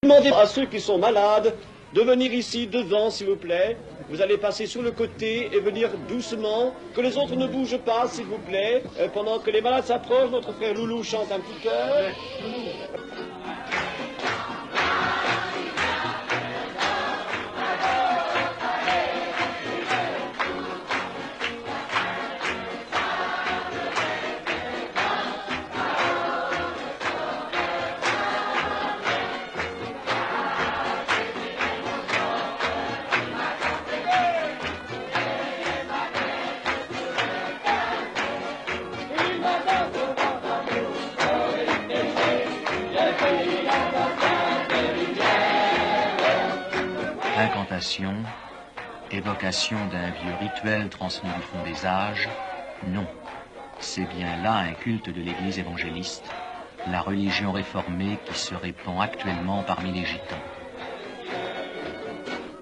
Demandez à ceux qui sont malades de venir ici devant, s'il vous plaît. Vous allez passer sur le côté et venir doucement. Que les autres ne bougent pas, s'il vous plaît. Pendant que les malades s'approchent, notre frère Loulou chante un petit chœur. Incantation, évocation d'un vieux rituel transmis du fond des âges, non. C'est bien là un culte de l'Église évangéliste, la religion réformée qui se répand actuellement parmi les gitans.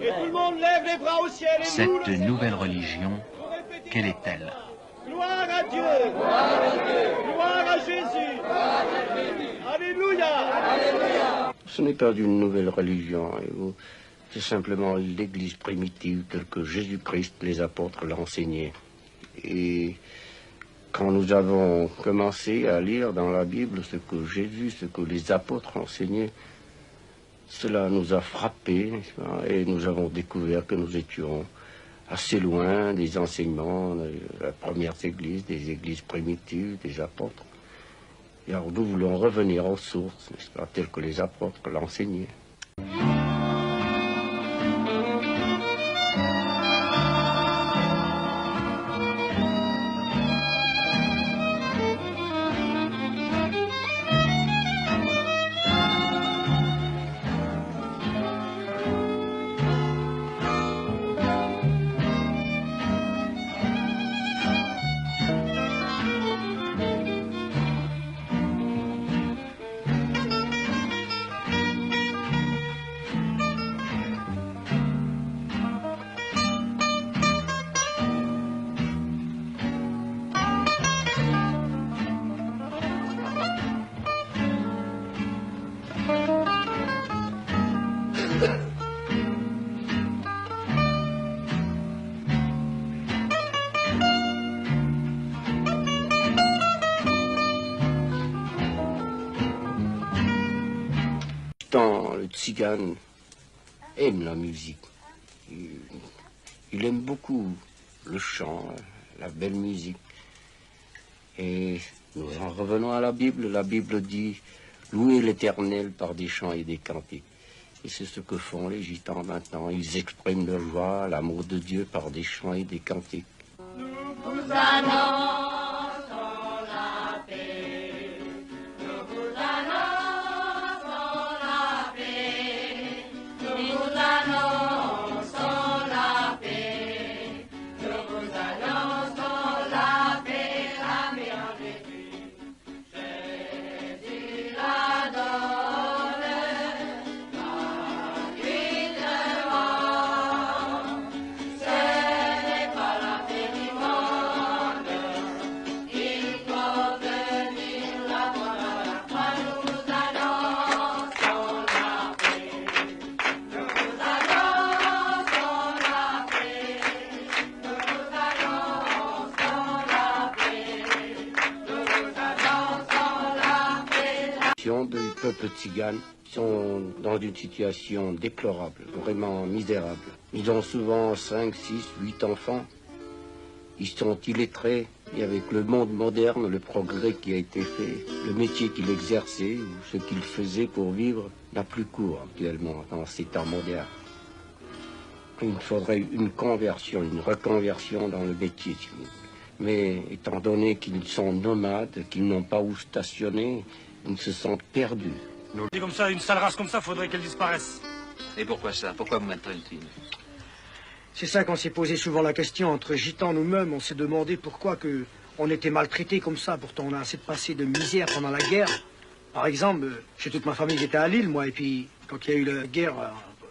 Et tout le monde lève les bras au ciel et Cette nouvelle religion, quelle est-elle? Gloire à Dieu! Gloire à Dieu! Gloire à Jésus! Gloire à Jésus. Alléluia! Alléluia! Ce n'est pas une nouvelle religion, c'est simplement l'Église primitive telle que Jésus-Christ, les apôtres l'ont enseignée. Et quand nous avons commencé à lire dans la Bible ce que Jésus, ce que les apôtres enseignaient, cela nous a frappés, n'est-ce pas, et nous avons découvert que nous étions assez loin des enseignements de la première église, des églises primitives, des apôtres. Et alors nous voulons revenir aux sources, n'est-ce pas, telles que les apôtres l'enseignaient. Le tzigane aime la musique. Il aime beaucoup le chant, la belle musique. Et nous en revenons à la Bible. La Bible dit « Louez l'Éternel par des chants et des cantiques ». Et c'est ce que font les gitans maintenant. Ils expriment leur joie, l'amour de Dieu par des chants et des cantiques. Nous vous annonçons la paix. Nous vous annonçons la paix. Nous vous annonçons la paix. Nous vous annonçons la paix. La paix en Jésus. Jésus la donne. Gratuitement. Ce n'est pas la paix du monde. Il faut venir la voir à la croix. Nous vous annonçons la paix. Nous vous annonçons la paix. Nous vous annonçons la paix. Nous vous annonçons la paix. Du peuple tzigane sont dans une situation déplorable, vraiment misérable. Ils ont souvent 5, 6, 8 enfants. Ils sont illettrés. Et avec le monde moderne, le progrès qui a été fait, le métier qu'ils exerçaient ou ce qu'ils faisaient pour vivre n'a plus cours actuellement dans ces temps modernes. Il faudrait une conversion, une reconversion dans le métier, si vous voulez. Mais étant donné qu'ils sont nomades, qu'ils n'ont pas où stationner, ils se sentent perdus. C'est comme ça, une sale race comme ça, faudrait qu'elle disparaisse. Et pourquoi ça? Pourquoi vous maltraitez-t-il? C'est ça qu'on s'est posé souvent la question. Entre gitans nous-mêmes, on s'est demandé pourquoi on était maltraités comme ça. Pourtant, on a assez de passé de misère pendant la guerre. Par exemple, j'ai toute ma famille qui était à Lille, moi, et puis quand il y a eu la guerre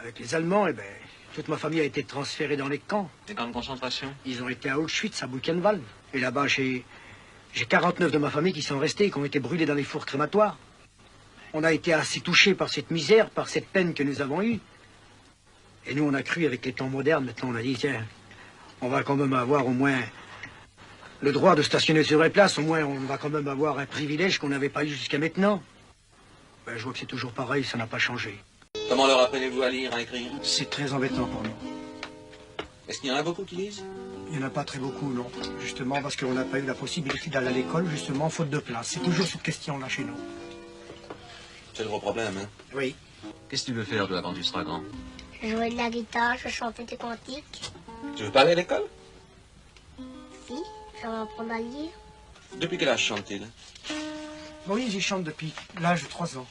avec les Allemands, eh ben, toute ma famille a été transférée dans les camps. Les camps de concentration? Ils ont été à Auschwitz, à Buchenwald. Et là-bas, j'ai 49 de ma famille qui sont restés, qui ont été brûlés dans les fours crématoires. On a été assez touchés par cette misère, par cette peine que nous avons eue. Et nous, on a cru avec les temps modernes, maintenant on a dit, tiens, on va quand même avoir au moins le droit de stationner sur les places, au moins on va quand même avoir un privilège qu'on n'avait pas eu jusqu'à maintenant. Ben, je vois que c'est toujours pareil, ça n'a pas changé. Comment leur apprenez-vous à lire, à écrire? C'est très embêtant pour nous. Est-ce qu'il y en a beaucoup qui lisent? Il n'y en a pas très beaucoup, non. Justement parce qu'on n'a pas eu la possibilité d'aller à l'école, justement, faute de place. C'est toujours cette question-là chez nous. C'est le gros problème, hein? Oui. Qu'est-ce que tu veux faire, toi, quand tu seras grand? Je jouais de la guitare, je chantais des cantiques. Tu veux pas aller à l'école? Si, j'avais apprendre à lire. Depuis quel âge chante-t-il? Oui, j'y chante depuis l'âge de 3 ans.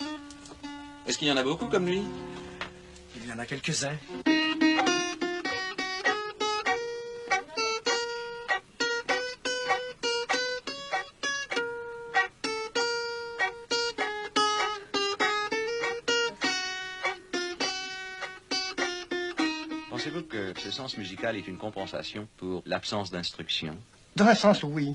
Est-ce qu'il y en a beaucoup comme lui? Il y en a quelques-uns. Pensez-vous que ce sens musical est une compensation pour l'absence d'instruction? Dans un sens, oui.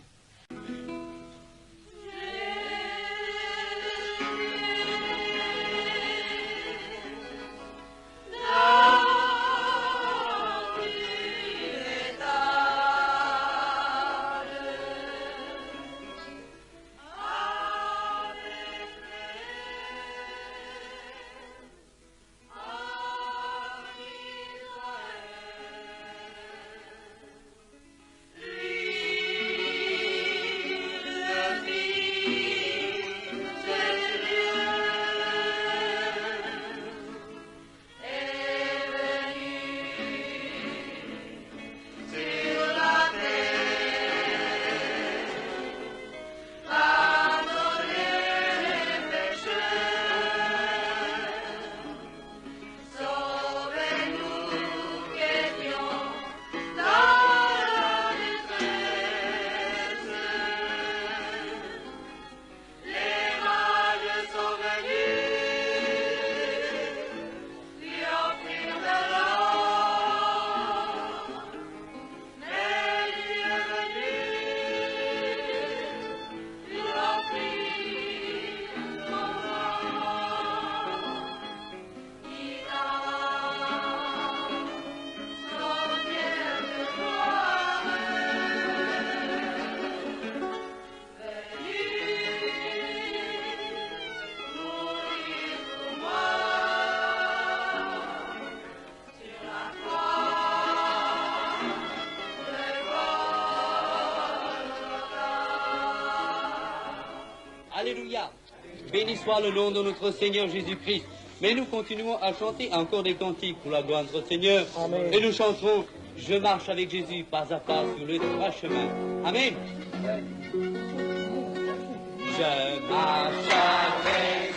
Alléluia. Béni soit le nom de notre Seigneur Jésus-Christ. Mais nous continuons à chanter encore des cantiques pour la gloire de notre Seigneur. Amen. Et nous chanterons « Je marche avec Jésus pas à pas sur le droit chemin ». Amen. Je marche avec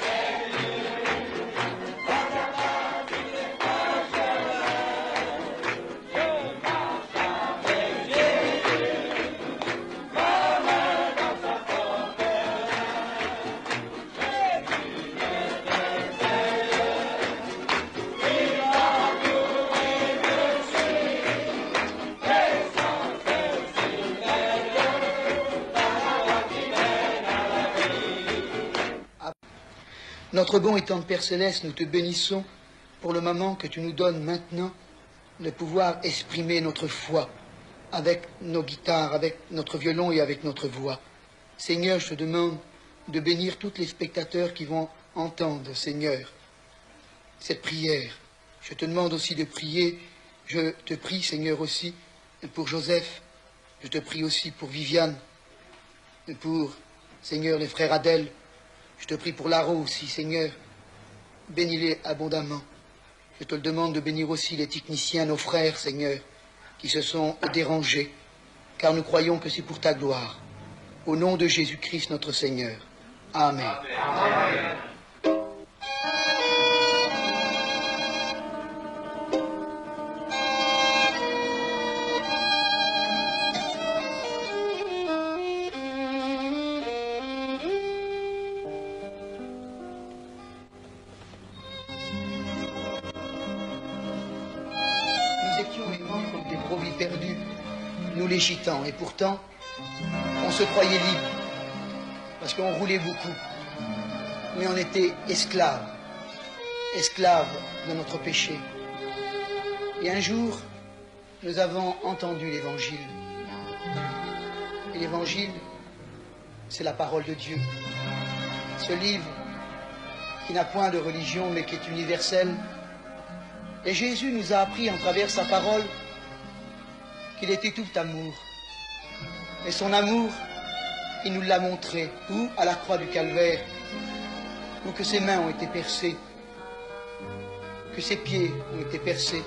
Notre bon et tendre Père Céleste, nous te bénissons pour le moment que tu nous donnes maintenant de pouvoir exprimer notre foi avec nos guitares, avec notre violon et avec notre voix. Seigneur, je te demande de bénir tous les spectateurs qui vont entendre, Seigneur, cette prière. Je te demande aussi de prier, je te prie, Seigneur, aussi pour Joseph, je te prie aussi pour Viviane, pour, Seigneur, les frères Adèle. Je te prie pour Laro aussi, Seigneur. Bénis-les abondamment. Je te le demande de bénir aussi les techniciens, nos frères, Seigneur, qui se sont dérangés, car nous croyons que c'est pour ta gloire. Au nom de Jésus-Christ, notre Seigneur. Amen. Amen. Nous les gitans, et pourtant, on se croyait libre, parce qu'on roulait beaucoup. mais on était esclaves, esclaves de notre péché. Et un jour, nous avons entendu l'Évangile. Et l'Évangile, c'est la parole de Dieu. Ce livre qui n'a point de religion, mais qui est universel. Et Jésus nous a appris, en travers sa parole, qu'il était tout amour. Et son amour, il nous l'a montré, où à la croix du Calvaire, où que ses mains ont été percées, que ses pieds ont été percés,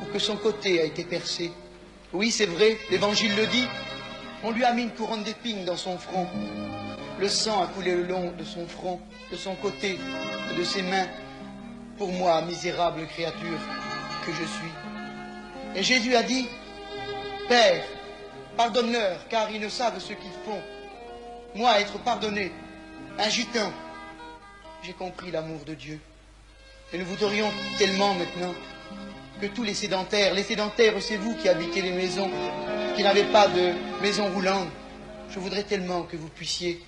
ou que son côté a été percé. Oui, c'est vrai, l'Évangile le dit, on lui a mis une couronne d'épines dans son front. Le sang a coulé le long de son front, de son côté, de ses mains, pour moi, misérable créature que je suis. Et Jésus a dit, Père, pardonne-leur, car ils ne savent ce qu'ils font. Moi, être pardonné, un gitan, j'ai compris l'amour de Dieu. Et nous voudrions tellement maintenant que tous les sédentaires, c'est vous qui habitez les maisons, qui n'avez pas de maison roulante, je voudrais tellement que vous puissiez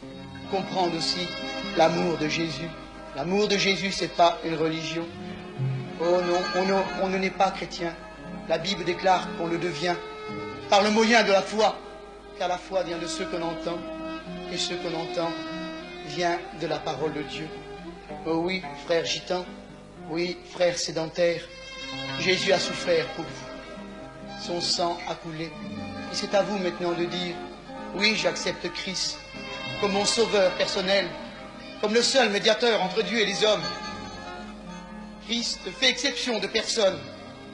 comprendre aussi l'amour de Jésus. L'amour de Jésus, c'est pas une religion. Oh non, on ne n'est pas chrétien. La Bible déclare qu'on le devient par le moyen de la foi, car la foi vient de ce qu'on entend, et ce qu'on entend vient de la parole de Dieu. Oh oui, frère gitan, oui, frère sédentaire, Jésus a souffert pour vous. Son sang a coulé. Et c'est à vous maintenant de dire, oui, j'accepte Christ comme mon sauveur personnel, comme le seul médiateur entre Dieu et les hommes. Christ fait exception de personne,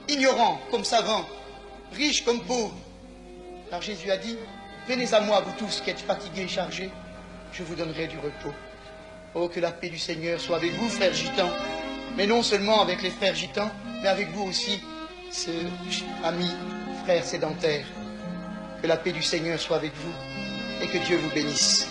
ignorant comme savant, riche comme pauvre. Car Jésus a dit, venez à moi, vous tous qui êtes fatigués et chargés, je vous donnerai du repos. Oh, que la paix du Seigneur soit avec vous, frères gitans, mais non seulement avec les frères gitans, mais avec vous aussi, ce ami, frère sédentaire. Que la paix du Seigneur soit avec vous et que Dieu vous bénisse.